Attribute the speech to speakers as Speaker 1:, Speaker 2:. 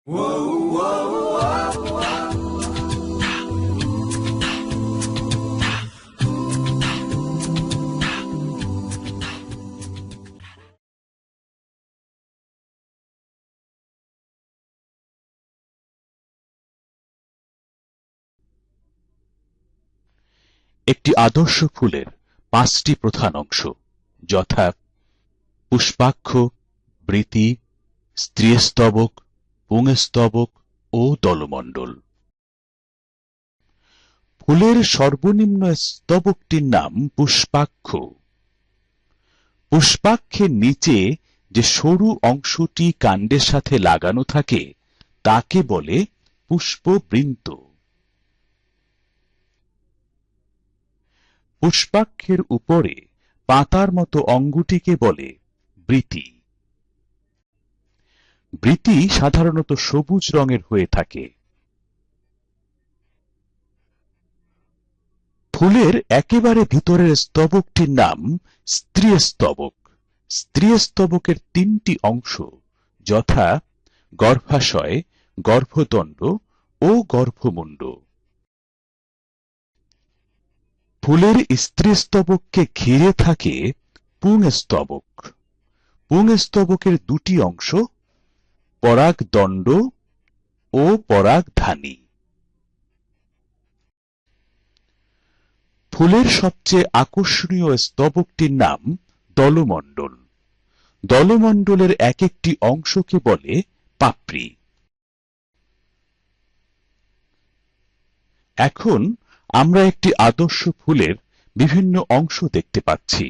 Speaker 1: একটি আদর্শ ফুলের 5টি প্রধান অংশ, যথা পুষ্পাক্ষ, বৃতি, স্ত্রীস্তবক, পুংস্তবক ও দলমণ্ডল। ফুলের সর্বনিম্ন স্তবকটির নাম পুষ্পাক্ষ। পুষ্পাক্ষের নিচে যে সরু অংশটি কাণ্ডের সাথে লাগানো থাকে তাকে বলে পুষ্পবৃন্ত। পুষ্পাক্ষের উপরে পাতার মতো অঙ্গটিকে বলে বৃতি। বৃতি সাধারণত সবুজ রঙের হয়ে থাকে। ফুলের একেবারে ভিতরের স্তবকটির নাম স্ত্রীস্তবক। স্ত্রীস্তবকের 3টি অংশ, যথা গর্ভাশয়, গর্ভদণ্ড ও গর্ভমুণ্ড। ফুলের স্ত্রীস্তবককে ঘিরে থাকে পুংস্তবক। পুংস্তবকের 2টি অংশ, পরাগদণ্ড ও পরাগধানী। ফুলের সবচেয়ে আকর্ষণীয় স্তবকটির নাম দলমণ্ডল। দলমণ্ডলের এক একটি অংশকে বলে পাপড়ি। এখন আমরা একটি আদর্শ ফুলের বিভিন্ন অংশ দেখতে পাচ্ছি।